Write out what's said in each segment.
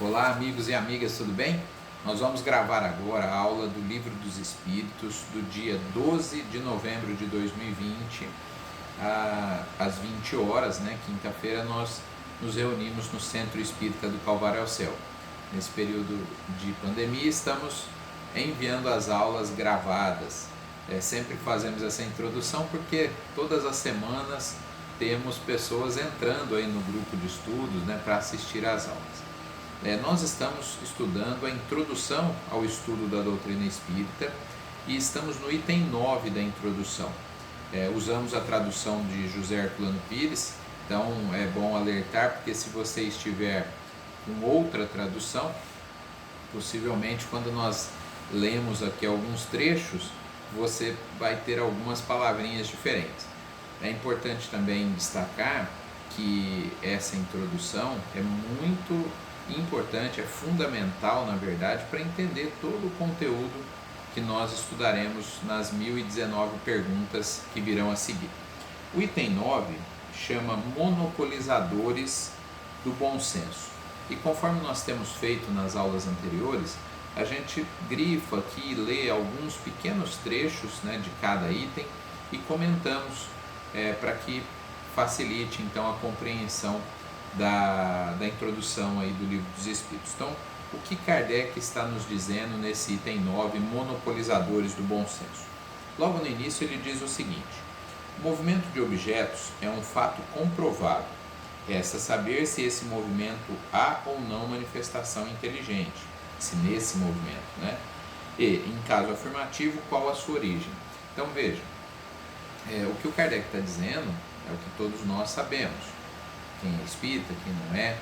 Olá, amigos e amigas, tudo bem? Nós vamos gravar agora a aula do Livro dos Espíritos do dia 12 de novembro de 2020, às 20 horas, quinta-feira, nós nos reunimos no Centro Espírita do Calvário ao Céu. Nesse período de pandemia, estamos enviando as aulas gravadas. Sempre fazemos essa introdução porque todas as semanas temos pessoas entrando aí no grupo de estudos, para assistir às aulas. Nós estamos estudando a introdução ao estudo da doutrina espírita e estamos no item 9 da introdução. Usamos a tradução de José Herculano Pires, então é bom alertar, porque se você estiver com outra tradução, possivelmente quando nós lemos aqui alguns trechos, você vai ter algumas palavrinhas diferentes. É importante também destacar que essa introdução é muito importante, é fundamental, na verdade, para entender todo o conteúdo que nós estudaremos nas 1019 perguntas que virão a seguir. O item 9 chama Monopolizadores do Bom Senso. E conforme nós temos feito nas aulas anteriores, a gente grifa aqui e lê alguns pequenos trechos, de cada item e comentamos para que facilite então a compreensão da introdução aí do Livro dos Espíritos. Então, o que Kardec está nos dizendo nesse item 9, Monopolizadores do Bom Senso? Logo no início ele diz o seguinte: o movimento de objetos é um fato comprovado. Resta saber se esse movimento há ou não manifestação inteligente, se nesse movimento, e, em caso afirmativo, qual a sua origem. Então veja, o que o Kardec está dizendo é o que todos nós sabemos. Quem é espírita, quem não é,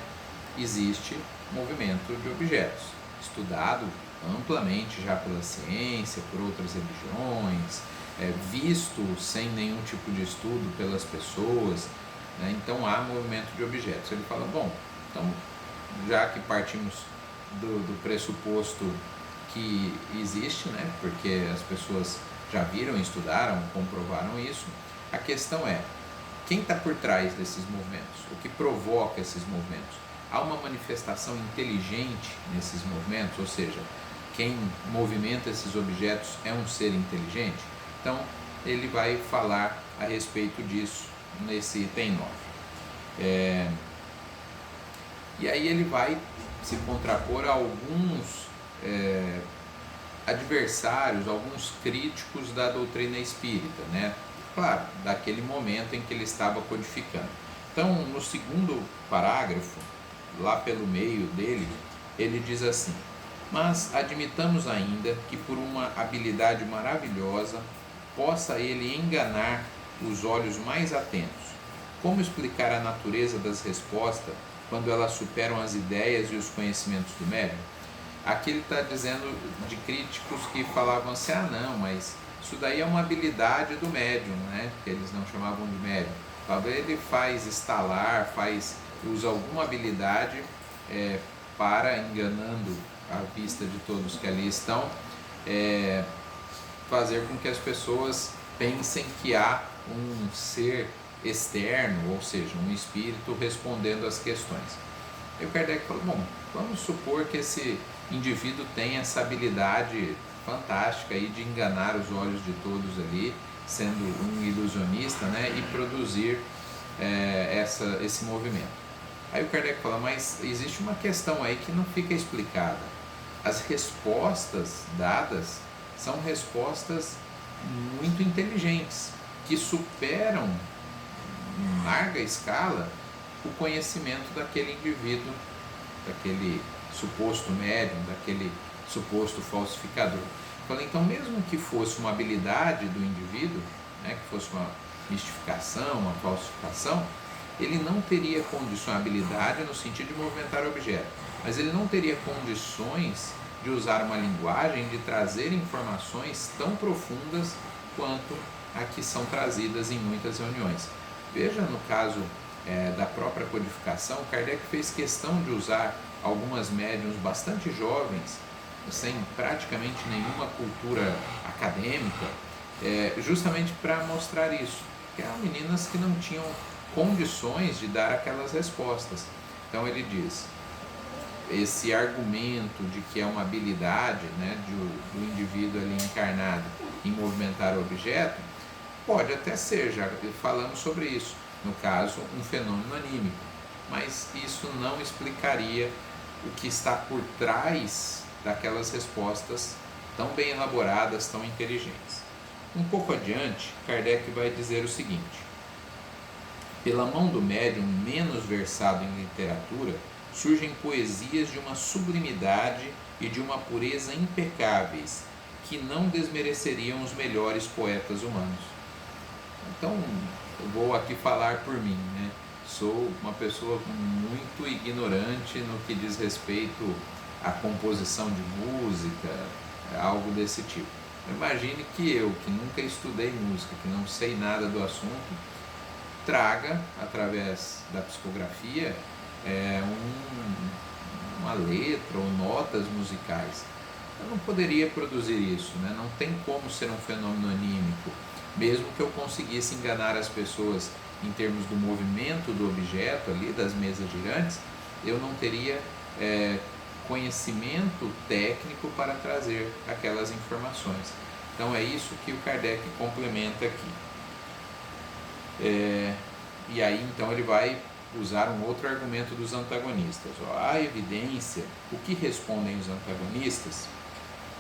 existe movimento de objetos, estudado amplamente já pela ciência, por outras religiões, visto sem nenhum tipo de estudo pelas pessoas, então há movimento de objetos. Ele fala, bom, então já que partimos do pressuposto que existe, porque as pessoas já viram, estudaram, comprovaram isso, a questão é, quem está por trás desses movimentos? O que provoca esses movimentos? Há uma manifestação inteligente nesses movimentos? Ou seja, quem movimenta esses objetos é um ser inteligente? Então, ele vai falar a respeito disso nesse item 9. E aí ele vai se contrapor a alguns adversários, alguns críticos da doutrina espírita, Claro, daquele momento em que ele estava codificando. Então, no segundo parágrafo, lá pelo meio dele, ele diz assim: mas admitamos ainda que por uma habilidade maravilhosa possa ele enganar os olhos mais atentos. Como explicar a natureza das respostas quando elas superam as ideias e os conhecimentos do médium? Aqui ele está dizendo de críticos que falavam assim, não, mas isso daí é uma habilidade do médium, que eles não chamavam de médium. Talvez ele faz estalar, usa alguma habilidade para, enganando a vista de todos que ali estão, fazer com que as pessoas pensem que há um ser externo, ou seja, um espírito respondendo às questões. E o Kardec falou, bom, vamos supor que esse indivíduo tem essa habilidade fantástica aí de enganar os olhos de todos ali, sendo um ilusionista, e produzir esse movimento. Aí o Kardec fala, mas existe uma questão aí que não fica explicada. As respostas dadas são respostas muito inteligentes, que superam em larga escala o conhecimento daquele indivíduo, daquele suposto médium, daquele suposto falsificador. Falei, então, mesmo que fosse uma habilidade do indivíduo, que fosse uma mistificação, uma falsificação, ele não teria condições, habilidade no sentido de movimentar o objeto, mas ele não teria condições de usar uma linguagem, de trazer informações tão profundas quanto a que são trazidas em muitas reuniões. Veja no caso da própria codificação, Kardec fez questão de usar algumas médiuns bastante jovens, sem praticamente nenhuma cultura acadêmica, justamente para mostrar isso, que eram meninas que não tinham condições de dar aquelas respostas. Então ele diz: esse argumento de que é uma habilidade, né, do indivíduo ali encarnado em movimentar o objeto, pode até ser, já falamos sobre isso, no caso, um fenômeno anímico, mas isso não explicaria o que está por trás daquelas respostas tão bem elaboradas, tão inteligentes. Um pouco adiante, Kardec vai dizer o seguinte: pela mão do médium menos versado em literatura, surgem poesias de uma sublimidade e de uma pureza impecáveis, que não desmereceriam os melhores poetas humanos. Então, eu vou aqui falar por mim, né? Sou uma pessoa muito ignorante no que diz respeito à composição de música, algo desse tipo. Imagine que eu, que nunca estudei música, que não sei nada do assunto, traga, através da psicografia, uma letra ou notas musicais. Eu não poderia produzir isso, né? Não tem como ser um fenômeno anímico. Mesmo que eu conseguisse enganar as pessoas em termos do movimento do objeto ali, das mesas girantes, eu não teria conhecimento técnico para trazer aquelas informações. Então é isso que o Kardec complementa aqui. E aí então ele vai usar um outro argumento dos antagonistas. A evidência, o que respondem os antagonistas?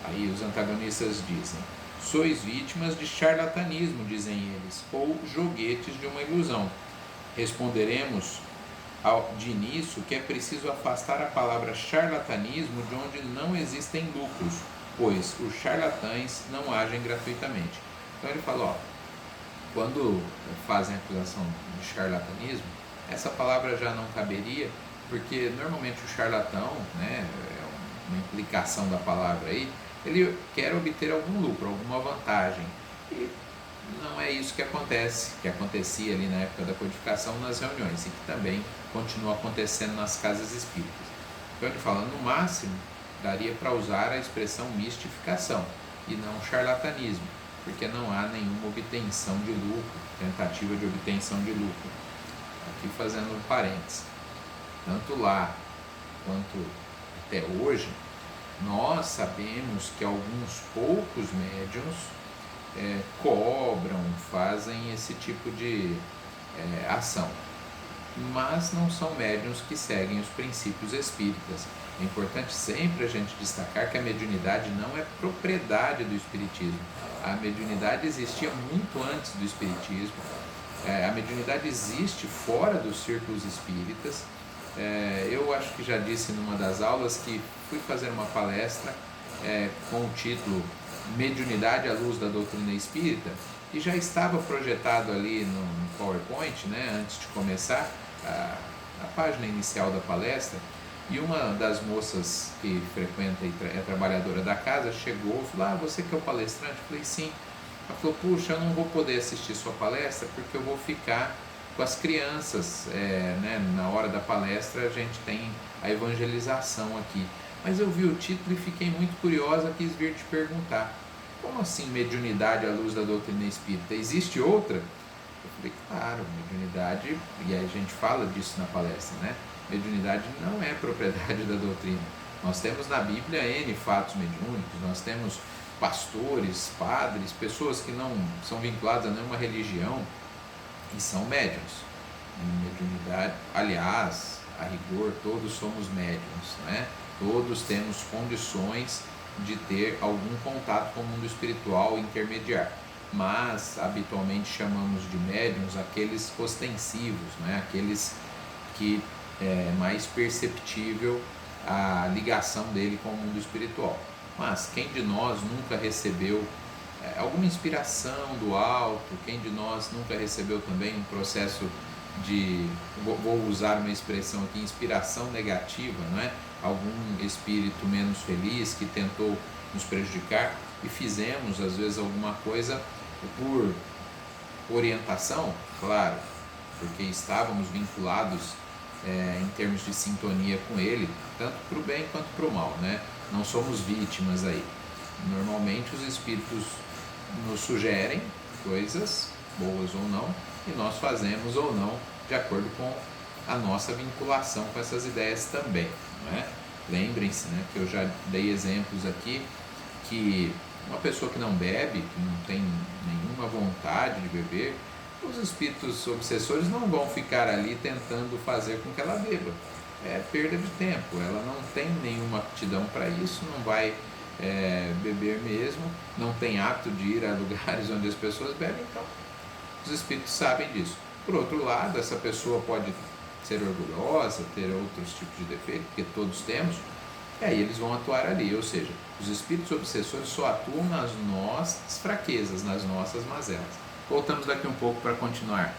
Aí os antagonistas dizem: sois vítimas de charlatanismo, dizem eles, ou joguetes de uma ilusão. Responderemos de início que é preciso afastar a palavra charlatanismo de onde não existem lucros, pois os charlatães não agem gratuitamente. Então ele fala, quando fazem acusação de charlatanismo, essa palavra já não caberia, porque normalmente o charlatão, né, é uma implicação da palavra aí, ele quer obter algum lucro, alguma vantagem. E não é isso que acontece, que acontecia ali na época da codificação nas reuniões, e que também continua acontecendo nas casas espíritas. Então ele fala, no máximo, daria para usar a expressão mistificação, e não charlatanismo, porque não há nenhuma obtenção de lucro, tentativa de obtenção de lucro. Aqui fazendo um parênteses. Tanto lá quanto até hoje, nós sabemos que alguns poucos médiuns cobram, fazem esse tipo de ação, mas não são médiuns que seguem os princípios espíritas. É importante sempre a gente destacar que a mediunidade não é propriedade do espiritismo. A mediunidade existia muito antes do espiritismo. A mediunidade existe fora dos círculos espíritas. Eu acho que já disse numa das aulas que fui fazer uma palestra com o título Mediunidade à Luz da Doutrina Espírita, e já estava projetado ali no PowerPoint, né, antes de começar a página inicial da palestra, e uma das moças que frequenta e é trabalhadora da casa chegou e falou, você que é o palestrante? Eu falei, sim. Ela falou, puxa, eu não vou poder assistir sua palestra porque eu vou ficar com as crianças, né? Na hora da palestra a gente tem a evangelização aqui. Mas eu vi o título e fiquei muito curiosa, quis vir te perguntar, como assim mediunidade à luz da doutrina espírita? Existe outra? Eu falei, claro, mediunidade, e aí a gente fala disso na palestra, né? Mediunidade não é propriedade da doutrina. Nós temos na Bíblia N fatos mediúnicos, nós temos pastores, padres, pessoas que não são vinculadas a nenhuma religião e são médiuns. Mediunidade, aliás, a rigor, todos somos médiuns, né? Todos temos condições de ter algum contato com o mundo espiritual intermediário, mas habitualmente chamamos de médiuns aqueles ostensivos, né? Aqueles que é mais perceptível a ligação dele com o mundo espiritual. Mas quem de nós nunca recebeu alguma inspiração do alto? Quem de nós nunca recebeu também um processo de, vou usar uma expressão aqui, inspiração negativa, não é? Algum espírito menos feliz que tentou nos prejudicar e fizemos às vezes alguma coisa por orientação, claro, porque estávamos vinculados em termos de sintonia com ele, tanto para o bem quanto para o mal, né? Não somos vítimas aí. Normalmente os espíritos nos sugerem coisas, boas ou não, e nós fazemos ou não, de acordo com a nossa vinculação com essas ideias também, não é? Lembrem-se, né, que eu já dei exemplos aqui que uma pessoa que não bebe, que não tem nenhuma vontade de beber, os espíritos obsessores não vão ficar ali tentando fazer com que ela beba. É perda de tempo, ela não tem nenhuma aptidão para isso, não vai beber mesmo, não tem hábito de ir a lugares onde as pessoas bebem, então os espíritos sabem disso. Por outro lado, essa pessoa pode ser orgulhosa, ter outros tipos de defeitos, porque todos temos, e aí eles vão atuar ali, ou seja, os espíritos obsessores só atuam nas nossas fraquezas, nas nossas mazelas. Voltamos daqui um pouco para continuar.